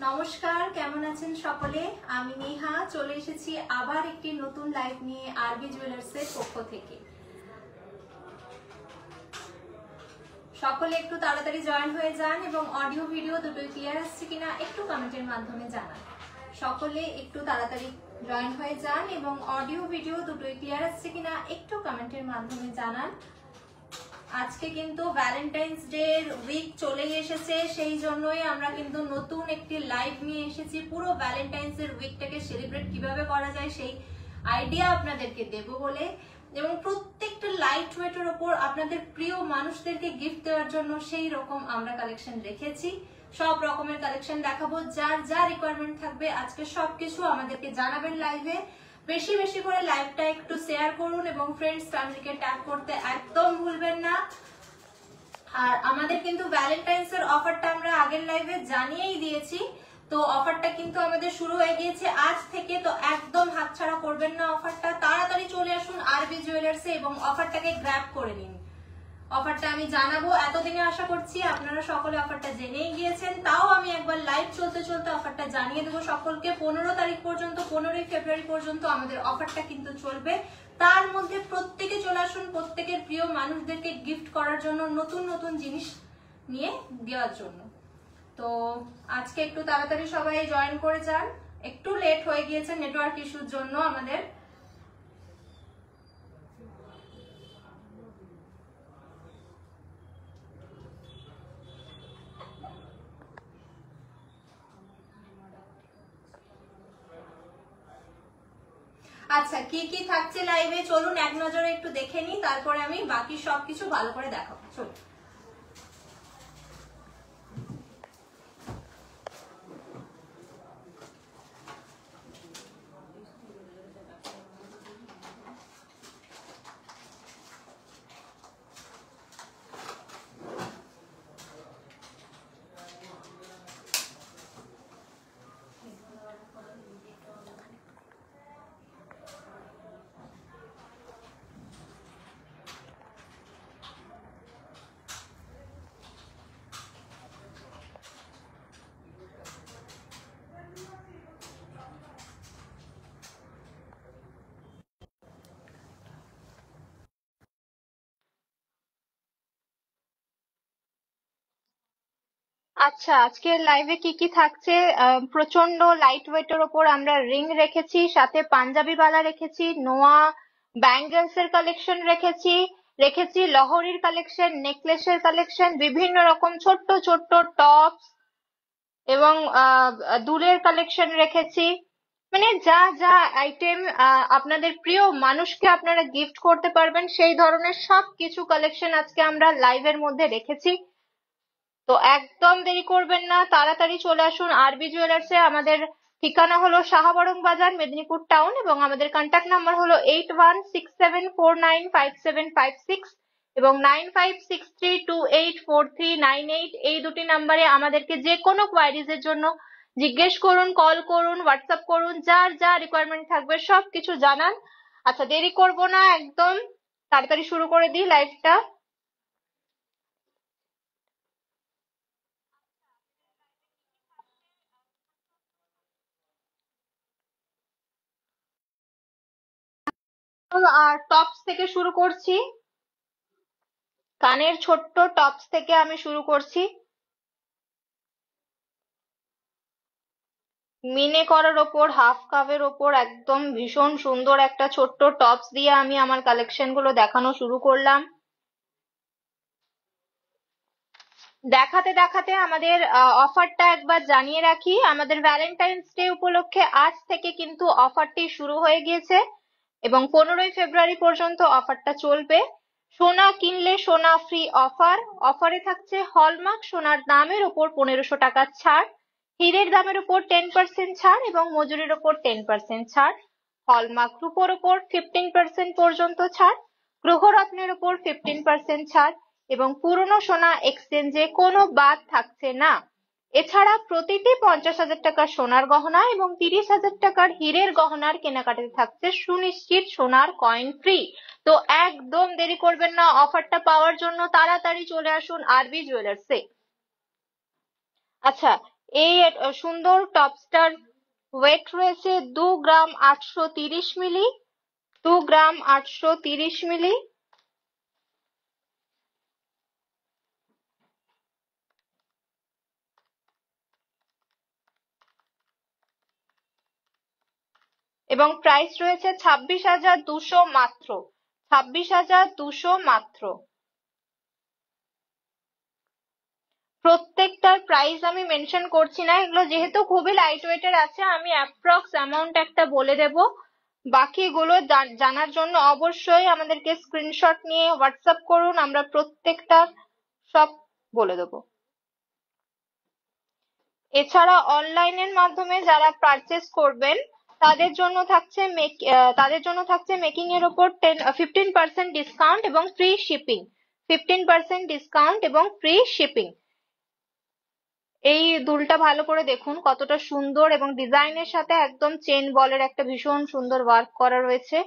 নমস্কার, কেমন আছেন সকলে? আমি নেহা চলে এসেছি আবার একটি নতুন লাইভ নিয়ে আরবি জুয়েলার্সের পক্ষ থেকে। সকলে একটু তাড়াতাড়ি জয়েন হয়ে যান এবং অডিও ভিডিও দুটোই ক্লিয়ার আসছে কিনা একটু কমেন্টের মাধ্যমে জানান। সকলে একটু তাড়াতাড়ি জয়েন হয়ে যান এবং অডিও ভিডিও দুটোই ক্লিয়ার আসছে কিনা একটু কমেন্টের মাধ্যমে জানান। আজকে কিন্তু ভ্যালেন্টাইন্স ডে উইক চলে এসেছে, সেই জন্যই আমরা কিন্তু নতুন একটি লাইভ নিয়ে এসেছি। পুরো ভ্যালেন্টাইন্স এর উইকটাকে সেলিব্রেট কিভাবে করা যায় সেই আইডিয়া আপনাদেরকে দেব বলে, এবং প্রত্যেকটা লাইট ওয়েটের ওপর আপনাদের প্রিয় মানুষদেরকে গিফট দেওয়ার জন্য সেই রকম আমরা কালেকশন রেখেছি। সব রকমের কালেকশন দেখাবো, যার যা রিকোয়ারমেন্ট থাকবে আজকে সবকিছু আমাদেরকে জানাবেন লাইভে। বেশি বেশি করে লাইভটা একটু শেয়ার করুন এবং ফ্রেন্ডস ফ্যামিলিকে ট্যাগ করতে একদম ভুলবেন না। আর আমাদের কিন্তু ভ্যালেন্টাইন্স এর অফারটা আমরা আগের লাইভে জানিয়েই দিয়েছি, তো অফারটা কিন্তু আমাদের শুরু হয়ে গিয়েছে আজ থেকে, তো একদম হাতছাড়া করবেন না অফারটা। তাড়াতাড়ি চলে আসুন আরবি জুয়েলার্সে এবং অফারটাকে গ্র্যাব করে নিন। অফারটা আমি জানাবো, এতদিনে আশা করছি আপনারা সকলে অফারটা জেনেই গিয়েছেন, তাও আমি একবার লাইভ চলতে চলতে অফারটা জানিয়ে দেবো সকলকে। 15 তারিখ পর্যন্ত, 15ই ফেব্রুয়ারি পর্যন্ত আমাদের অফারটা কিন্তু চলবে। তার মধ্যে প্রত্যেকে চলে আসুন প্রত্যেকের প্রিয় মানুষদেরকে গিফট করার জন্য, নতুন নতুন জিনিস নিয়ে দেওয়ার জন্য। তো আজকে একটু তাড়াতাড়ি সবাই জয়েন করে যান, একটু লেট হয়ে গিয়েছে নেটওয়ার্ক ইস্যুর জন্য আমাদের। আচ্ছা, কি কি থাকছে লাইভে চলুন এক নজরে একটু দেখে নিই, তারপরে আমি বাকি সবকিছু ভালো করে দেখাবো। চলুন। আচ্ছা, আজকের লাইভে কি কি থাকছে? প্রচন্ড লাইট ওয়েটের ওপর আমরা রিং রেখেছি, সাথে পাঞ্জাবি বালা রেখেছি, নোয়া ব্যাঙ্গেলস এর কালেকশন রেখেছি লহরির কালেকশন, নেকলেসের কালেকশন, বিভিন্ন রকম ছোট্ট ছোট্ট টপস এবং দুলের কালেকশন রেখেছি। মানে যা যা আইটেম আপনাদের প্রিয় মানুষকে আপনারা গিফট করতে পারবেন সেই ধরনের সব কিছু কালেকশন আজকে আমরা লাইভের মধ্যে রেখেছি। তো একদম দেরি করবেন না, তাড়াতাড়ি চলে আসুন আরবি জুয়েলার্সে। আমাদের ঠিকানা হলো শাহাবরং বাজার, মেদিনীপুর টাউন, এবং আমাদের কন্ট্যাক্ট নাম্বার হলো 8167495756 এবং 9563284398। এই দুটি নাম্বারে আমাদেরকে যে কোনো কোয়ারিজ এর জন্য জিজ্ঞেস করুন, কল করুন, হোয়াটসঅ্যাপ করুন, যার যা রিকোয়ারমেন্ট থাকবে সবকিছু জানান। আচ্ছা, দেরি করব না, একদম তাড়াতাড়ি শুরু করে দিই লাইভটা। টপস থেকে শুরু করছি, কানের ছোট্ট টপস থেকে আমি শুরু করছি। মিনে করার ওপর, হাফ কাভের ওপর একদম ভীষণ সুন্দর একটা ছোট্ট টপস দিয়ে আমি আমার কালেকশন গুলো দেখানো শুরু করলাম। দেখাতে দেখাতে আমাদের অফারটা একবার জানিয়ে রাখি। আমাদের ভ্যালেন্টাইন্স ডে উপলক্ষে আজ থেকে কিন্তু অফারটি শুরু হয়ে গিয়েছে এবং 15ই ফেব্রুয়ারি পর্যন্ত অফারটা চলবে। সোনা কিনলে সোনা ফ্রি অফার। অফারে থাকছে হলমার্ক সোনার দামের ওপর 1500 টাকা ছাড়, হীরের দামের ওপর 10% ছাড় এবং মজুরির ওপর 10% ছাড়, হলমার্ক রূপোর ওপর 15% পর্যন্ত ছাড়, গ্রহরত্নের ওপর 15% ছাড় এবং পুরনো সোনা এক্সচেঞ্জে কোনো বাদ থাকছে না। এছাড়া প্রতিটি 50,000 টাকার সোনার গহনা এবং 30,000 টাকার হীরের গহনার কেনাকাটাতে থাকছে সুনিশ্চিত সোনার কয়েন ফ্রি। তো একদম দেরি করবেন না, অফারটা পাওয়ার জন্য তাড়াতাড়ি চলে আসুন আরবি জুয়েলার্সে। আচ্ছা, এই সুন্দর টপসটার ওয়েট রয়েছে 2 গ্রাম 830 মিলি, 2 গ্রাম 830 মিলি। এবং প্রাইস রয়েছে 26,200 মাত্র, 26,200 মাত্র। প্রত্যেকটার প্রাইস আমি মেনশন করছি না, এগুলো যেহেতু খুবই লাইট ওয়েটের আছে আমি অ্যাপ্রক্স অ্যামাউন্ট একটা বলে দেব। বাকিগুলো জানার জন্য অবশ্যই আমাদেরকে স্ক্রিনশট নিয়ে হোয়াটসঅ্যাপ করুন, আমরা প্রত্যেকটা সব বলে দেবো। এছাড়া অনলাইনের মাধ্যমে যারা পারচেস করবেন তাদের জন্য থাকছে মেকিং এর উপর 15% ডিসকাউন্ট এবং ফ্রি শিপিং, 15% ডিসকাউন্ট এবং ফ্রি শিপিং। এই দুলটা ভালো করে দেখুন কতটা সুন্দর, এবং ডিজাইনের সাথে একদম চেন বলের একটা ভীষণ সুন্দর ওয়ার্ক করা রয়েছে।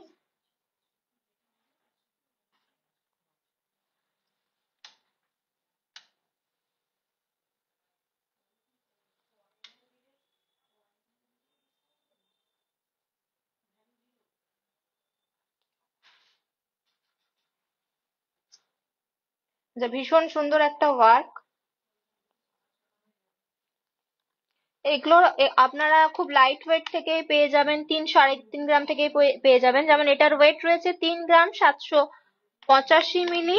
যা ভীষণ সুন্দর একটা ওয়ার্ক। এগুলো আপনারা খুব লাইট ওয়েট থেকে পেয়ে যাবেন, 3-3.5 গ্রাম থেকে পেয়ে যাবেন। যেমন এটার ওয়েট রয়েছে 3 গ্রাম 785 মিলি,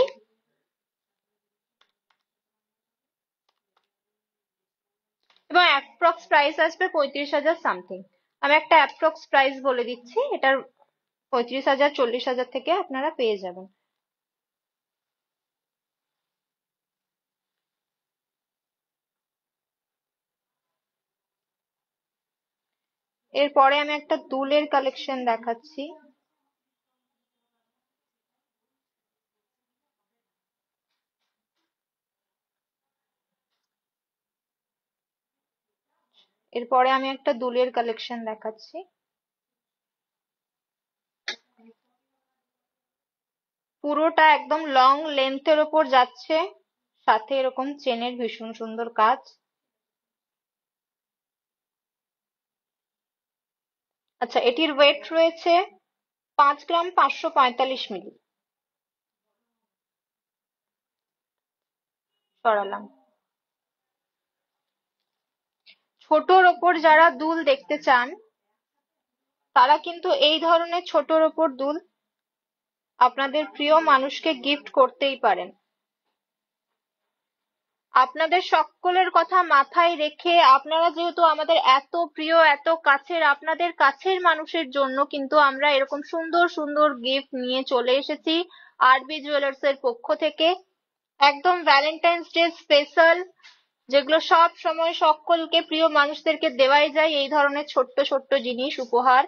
এবং অ্যাপ্রক্স প্রাইস আসবে 35,000 সামথিং। আমি একটা অ্যাপ্রক্স প্রাইস বলে দিচ্ছি, এটার 35,000 40,000 থেকে আপনারা পেয়ে যাবেন। এরপরে আমি একটা দুলের কালেকশন দেখাচ্ছি। এরপরে আমি একটা দুলের কালেকশন দেখাচ্ছি। পুরোটা একদম লং লেন্থের ওপর যাচ্ছে, সাথে এরকম চেনের ভীষণ সুন্দর কাজ। আচ্ছা, এটির ওয়েট রয়েছে 5 গ্রাম 545 মিলি। সরালাম। ছোটর ওপর যারা দুল দেখতে চান তারা কিন্তু এই ধরনের ছোটর ওপর দুল আপনাদের প্রিয় মানুষকে গিফট করতেই পারেন। আপনাদের সকলের কথা মাথায় রেখে, আপনারা যেহেতু আমাদের এত প্রিয় এত কাছের, আপনাদের কাছের মানুষের জন্য কিন্তু আমরা এরকম সুন্দর সুন্দর গিফট নিয়ে চলে এসেছি আরবি জুয়েলার্স এর পক্ষ থেকে। একদম ভ্যালেন্টাইন্স ডে স্পেশাল, যেগুলো সব সময় সকলকে প্রিয় মানুষদেরকে দেওয়াই যায় এই ধরনের ছোট্ট ছোট্ট জিনিস উপহার।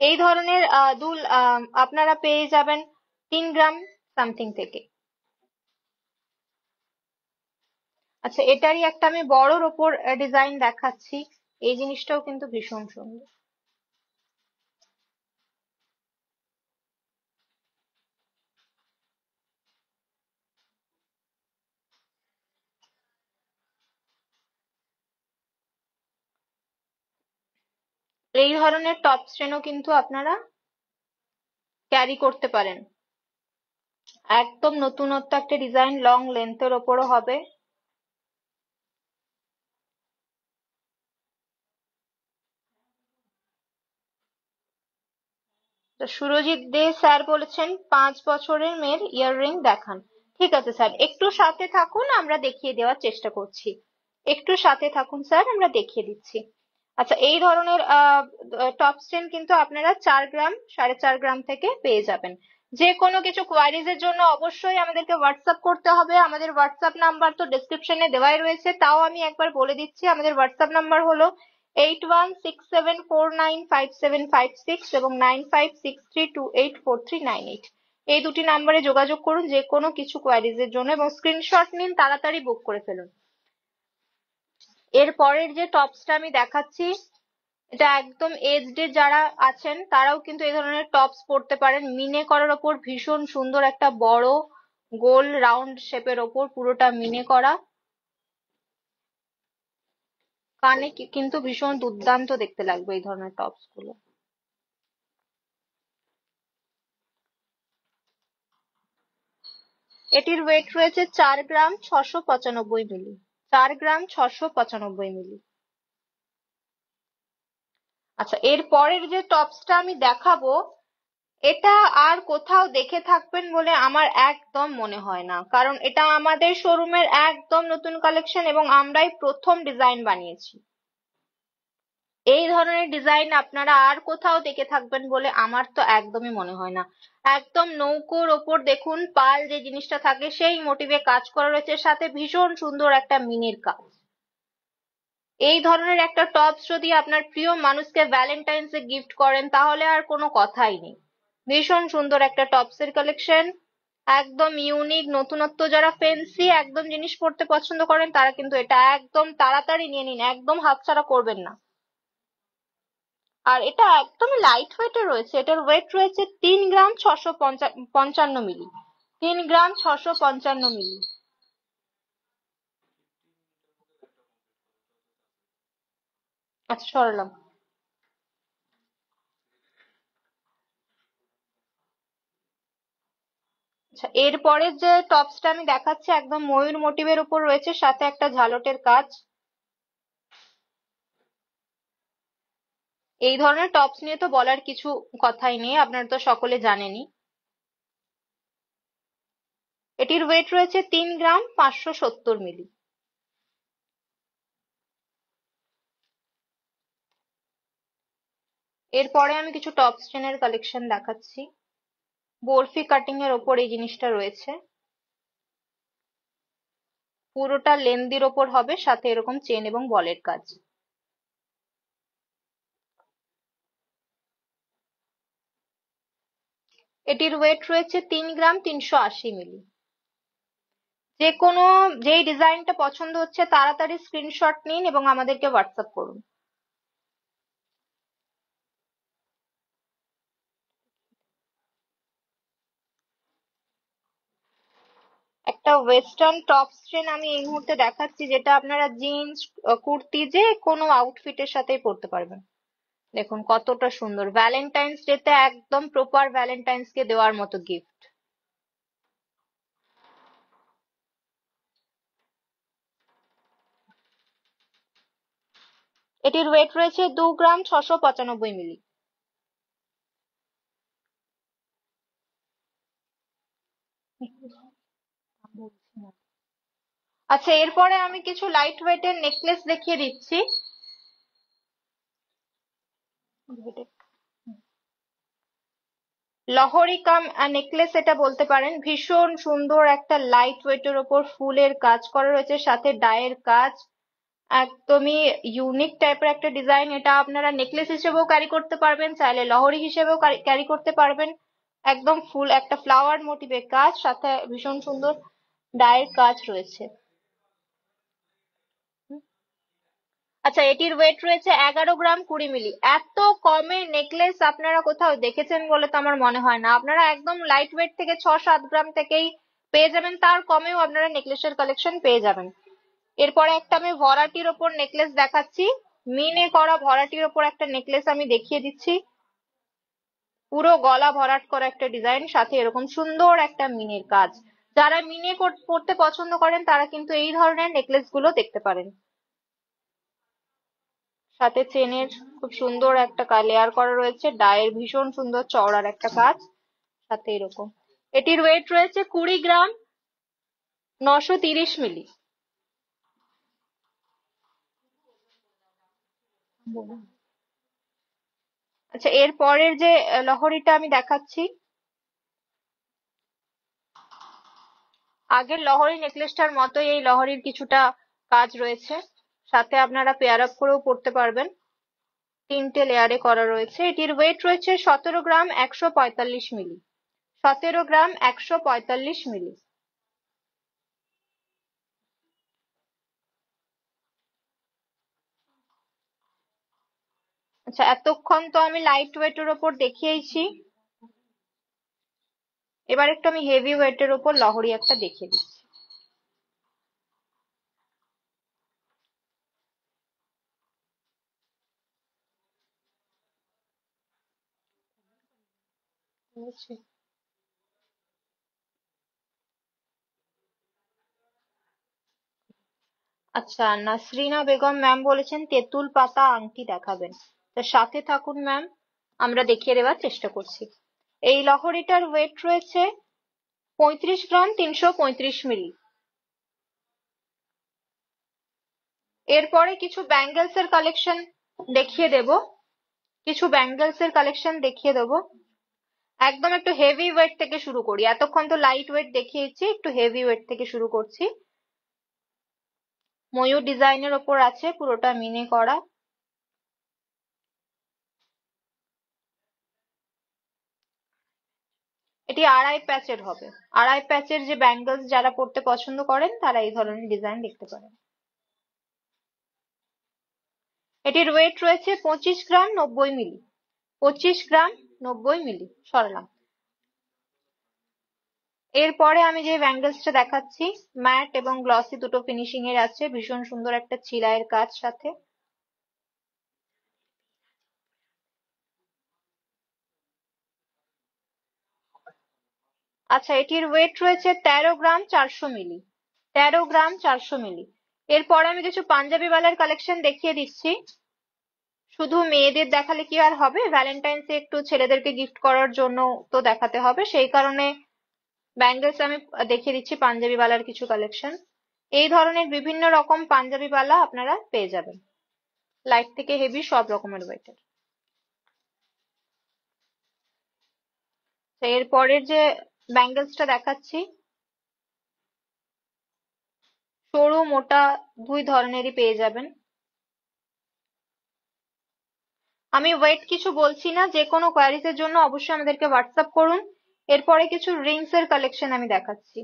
এই ধরনের দুল আপনারা পেয়ে যাবেন 3 গ্রাম সামথিং থেকে। আচ্ছা, এটারই একটা আমি বড়র ওপর ডিজাইন দেখাচ্ছি। এই জিনিসটাও কিন্তু ভীষণ সুন্দর। এই ধরনের টপ স্ট্রেনও কিন্তু আপনারা ক্যারি করতে পারেন। একদম নতুনত্ব একটা ডিজাইন, লং লেন্থের ওপরও হবে। তো সুরজিৎ দে স্যার বলেছেন 5 বছরের মেয়ের ইয়াররিং দেখান। ঠিক আছে স্যার, একটু সাথে থাকুন, আমরা দেখিয়ে দেওয়ার চেষ্টা করছি। একটু সাথে থাকুন স্যার, আমরা দেখিয়ে দিচ্ছি। আচ্ছা, এই ধরনের টপ স্টেন কিন্তু আপনারা 4 গ্রাম 4.5 গ্রাম থেকে পেয়ে যাবেন। যে কোনো কিছু কোয়ারিজ এর জন্য অবশ্যই আমাদেরকে হোয়াটসঅ্যাপ করতে হবে। আমাদের হোয়াটসঅ্যাপ নাম্বার তো ডেসক্রিপশনে দেওয়াই রয়েছে, তাও আমি একবার বলে দিচ্ছি। আমাদের হোয়াটসঅ্যাপ নাম্বার হলো 8167495756 এবং 9563284398। এই দুটি নাম্বারে যোগাযোগ করুন যে কোনো কিছু কোয়ারিজ এর জন্য, এবং স্ক্রিনশট নিন, তাড়াতাড়ি বুক করে ফেলুন। এর পরের যে টপসটা আমি দেখাচ্ছি, এটা একদম এজড যারা আছেন তারাও কিন্তু এই ধরনের টপস পরতে পারেন। মিনে করার ওপর ভীষণ সুন্দর একটা বড় গোল রাউন্ড শেপের ওপর পুরোটা মিনে করা। কানে কিন্তু ভীষণ দুর্দান্ত দেখতে লাগবে এই ধরনের টপস গুলো। এটির ওয়েট রয়েছে 4 গ্রাম 695 মিলি। 4 গ্রাম 695 মিলি। আচ্ছা, এর পরের যে টপসটা আমি দেখাবো, এটা আর কোথাও দেখে থাকবেন বলে আমার একদম মনে হয় না, কারণ এটা আমাদের শোরুমের একদম নতুন কালেকশন এবং আমরাই প্রথম ডিজাইন বানিয়েছি। এই ধরনের ডিজাইন আপনারা আর কোথাও দেখে থাকবেন বলে আমার তো একদমই মনে হয় না। একদম নৌকোর ওপর দেখুন পাল যে জিনিসটা থাকে সেই মোটিভে কাজ করা রয়েছে, সাথে ভীষণ সুন্দর একটা মিনির কাজ। এই ধরনের একটা টপস যদি আপনার প্রিয় মানুষকে ভ্যালেন্টাইন্স এ গিফট করেন তাহলে আর কোনো কথাই নেই। ভীষণ সুন্দর একটা টপসের কালেকশন, একদম ইউনিক নতুনত্ব। যারা ফ্যান্সি একদম জিনিস পড়তে পছন্দ করেন তারা কিন্তু এটা একদম তাড়াতাড়ি নিয়ে নিন, একদম হাতছাড়া করবেন না। আর এটা একদমই লাইট ওয়েটের রয়েছে। এটার ওয়েট রয়েছে 3 গ্রাম 655 মিলি। 3 গ্রাম 655 মিলি। আচ্ছা, সরালাম। আচ্ছা, এরপরের যে টপসটা আমি দেখাচ্ছি একদম ময়ূর মোটিভের উপর রয়েছে, সাথে একটা ঝালটের কাজ। এই ধরনের টপস নিয়ে তো বলার কিছু কথাই নেই, আপনারা তো সকলে জানেনই। এটির ওয়েট রয়েছে 3 গ্রাম 570 মিলি। এরপরে আমি কিছু টপস চেনের কালেকশন দেখাচ্ছি। বরফি কাটিং এর ওপর এই জিনিসটা রয়েছে, পুরোটা লেন্দির ওপর হবে, সাথে এরকম চেন এবং বলের কাজ। এটির ওয়েট রয়েছে 3 গ্রাম 380 মিলি। যে কোনো যেই ডিজাইনটা পছন্দ হচ্ছে তাড়াতাড়ি স্ক্রিনশট নিন এবং আমাদেরকে হোয়াটসঅ্যাপ করুন। একটা ওয়েস্টার্ন টপস ট্রেন আমি এই মুহূর্তে দেখাচ্ছি, যেটা আপনারা জিন্স কুর্তি যে কোনো আউটফিটের সাথেই পরতে পারবেন। দেখুন কতটা সুন্দর, ভ্যালেন্টাইন্স ডেতে একদম প্রপার ভ্যালেন্টাইন্স কে দেওয়ার মতো গিফট। এটির ওয়েট রয়েছে 2 গ্রাম 695 মিলি। আচ্ছা, এরপরে আমি কিছু লাইট ওয়েটের নেকলেস দেখিয়ে দিচ্ছি। লহরি কাম নেকলেস এটা বলতে পারেন। ভীষণ সুন্দর একটা লাইট ওয়েটের ওপর ফুলের কাজ করা রয়েছে, সাথে ডায়ের কাজ। একদমই ইউনিক টাইপের একটা ডিজাইন। এটা আপনারা নেকলেস হিসেবেও ক্যারি করতে পারবেন, চাইলে লহরি হিসেবেও ক্যারি করতে পারবেন। একদম ফুল একটা ফ্লাওয়ার মোটিভের কাজ, সাথে ভীষণ সুন্দর ডায়ের কাজ রয়েছে। আচ্ছা, এটির ওয়েট রয়েছে 11 গ্রাম 20 মিলি। এত কমে নেকলেস আপনারা কোথাও দেখেছেন বলে তো আমার মনে হয় না। আপনারা একদম লাইট ওয়েট থেকে 6-7 গ্রাম থেকেই পেয়ে যাবেন, তার কমেও আপনারা নেকলেসের কালেকশন পেয়ে যাবেন। এরপরে একটা আমি ভরাটির ওপর নেকলেস দেখাচ্ছি। মিনে করা ভরাটির ওপর একটা নেকলেস আমি দেখিয়ে দিচ্ছি। পুরো গলা ভরাট করা একটা ডিজাইন, সাথে এরকম সুন্দর একটা মিনের কাজ। যারা মিনে পড়তে পছন্দ করেন তারা কিন্তু এই ধরনের নেকলেস গুলো দেখতে পারেন। সাথে চেনের খুব সুন্দর একটা লেয়ার করা রয়েছে, ডায়ের ভীষণ সুন্দর চওড়ার একটা কাজ, সাথে এরকম। এটির ওয়েট রয়েছে 20 গ্রাম 930 মিলি। আচ্ছা, এর পরের যে লহরিটা আমি দেখাচ্ছি, আগের লহরি নেকলেসটার মতোই এই লহরির কিছুটা কাজ রয়েছে, সাথে আপনারা পেয়ার আপ করেও পড়তে পারবেন। 3টে লেয়ারে করা রয়েছে। এটির ওয়েট রয়েছে 17 গ্রাম 145 মিলি। 17 গ্রাম 145 মিলি। আচ্ছা, এতক্ষণ তো আমি লাইট ওয়েটের ওপর দেখিয়েছি, এবার একটু আমি হেভি ওয়েটের উপর লহরি একটা দেখিয়ে দিচ্ছি। আচ্ছা, নাসরিনা বেগম ম্যাম বলেছেন তেঁতুল পাতা আংটি দেখাবেন। তো সাথে থাকুন ম্যাম, আমরা দেখিয়ে দেওয়ার চেষ্টা করছি। এই লহরিটার ওয়েট রয়েছে 35 গ্রাম 335 মিলি। এরপরে কিছু ব্যাঙ্গেলস এর কালেকশন দেখিয়ে দেব, একদম একটু হেভি ওয়েট থেকে শুরু করি। এতক্ষণ তো লাইট ওয়েট দেখিয়েছি, একটু হেভি ওয়েট থেকে শুরু করছি। ময়ূর ডিজাইনের ওপর আছে, পুরোটা মিনে করা। এটি আড়াই প্যাচের হবে। আড়াই প্যাচের যে ব্যাঙ্গেলস যারা পরতে পছন্দ করেন তারা এই ধরনের ডিজাইন দেখতে পারেন। এটির ওয়েট রয়েছে 25 গ্রাম 90 মিলি। 25 গ্রাম 90 মিলি সরালাম। এরপরে আমি যে ব্যাঙ্গেলসটা দেখাচ্ছি, ম্যাট এবং গ্লসি দুটো ফিনিশিং এর আছে, ভীষণ সুন্দর একটা চিলাইয়ের কাজ সাথে। আচ্ছা, এটির ওয়েট রয়েছে 13 গ্রাম 400 মিলি। 13 গ্রাম 400 মিলি। এরপরে আমি কিছু পাঞ্জাবি বালার কালেকশন দেখিয়ে দিচ্ছি। শুধু মেয়েদের দেখালে কি আর হবে, ভ্যালেন্টাইন্সে একটু ছেলেদেরকে গিফট করার জন্য তো দেখাতে হবে, সেই কারণে ব্যাঙ্গেলস আমি দেখিয়ে দিচ্ছি পাঞ্জাবি বালার কিছু কালেকশন। এই ধরনের বিভিন্ন রকম পাঞ্জাবি বালা আপনারা পেয়ে যাবেন, লাইট থেকে হেভি সব রকমের ওয়েটের। এর পরের যে ব্যাঙ্গেলসটা দেখাচ্ছি, সরু মোটা দুই ধরনেরই পেয়ে যাবেন। আমি ওয়েট কিছু বলছি না, যে কোনো কোয়ারিজ এর জন্য অবশ্যই আমাদেরকে হোয়াটসঅ্যাপ করুন। এরপরে কিছু রিংস এর কালেকশন আমি দেখাচ্ছি।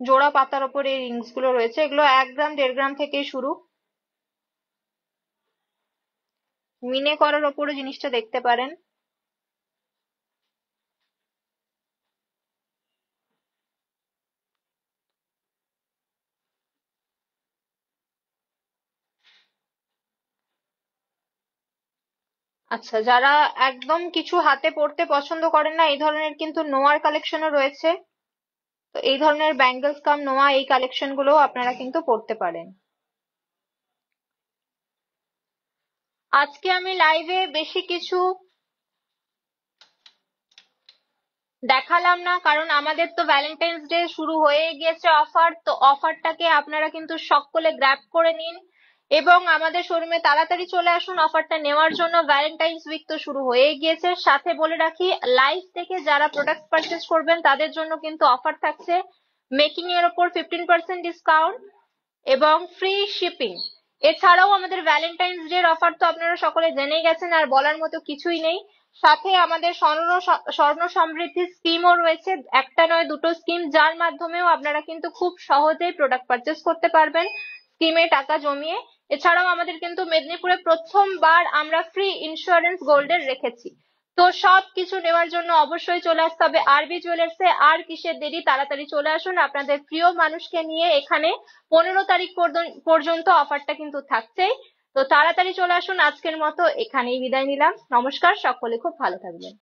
জোড়া পাতার ওপর এই রিংস গুলো রয়েছে, এগুলো 1 গ্রাম 1.5 গ্রাম থেকেই শুরু। মিনে করার ওপরে জিনিসটা দেখতে পারেন। আচ্ছা, যারা একদম কিছু হাতে পরতে পছন্দ করেন না, এই ধরনের কিন্তু নোয়ার কালেকশনও রয়েছে। তো এই ধরনের ব্যাঙ্গেলস কাম নোয়া এই কালেকশন গুলো আপনারা কিন্তু পরতে পারেন। আজকে আমি লাইভে বেশি কিছু দেখালাম না, কারণ আমাদের তো ভ্যালেন্টাইন্স ডে শুরু হয়ে গিয়েছে অফার, তো অফারটাকে আপনারা কিন্তু সকলে গ্র্যাব করে নিন এবং আমাদের শোরুমে তাড়াতাড়ি চলে আসুন অফারটা নেওয়ার জন্য। ভ্যালেন্টাইন্স উইক তো শুরু হয়ে গিয়েছে। সাথে বলে রাখি, লাইভ থেকে যারা প্রোডাক্ট পারচেস করবেন তাদের জন্য কিন্তু অফার থাকছে, মেকিং এর ওপর 15% ডিসকাউন্ট এবং ফ্রি শিপিং। এছাড়াও আমাদের ভ্যালেন্টাইন্স ডে এর অফার তো আপনারা সকলে জেনেই গেছেন, আর বলার মতো কিছুই নেই। সাথে আমাদের স্বর্ণ সমৃদ্ধি স্কিমও রয়েছে, একটা নয় দুটো স্কিম, যার মাধ্যমেও আপনারা কিন্তু খুব সহজেই প্রোডাক্ট পারচেস করতে পারবেন স্কিমে টাকা জমিয়ে। এছাড়াও আমাদের কিন্তু মেদিনীপুরে প্রথমবার আমরা ফ্রি ইন্স্যুরেন্স গোল্ডের রেখেছি। তো সবকিছু নেওয়ার জন্য অবশ্যই চলে আসতে হবে আরবি জুয়েলার্সে। আর কিসের দেরি, তাড়াতাড়ি চলে আসুন আপনাদের প্রিয় মানুষকে নিয়ে। এখানে 15 তারিখ পর্যন্ত অফারটা কিন্তু থাকছেই। তো তাড়াতাড়ি চলে আসুন। আজকের মতো এখানেই বিদায় নিলাম। নমস্কার, সকলে খুব ভালো থাকবেন।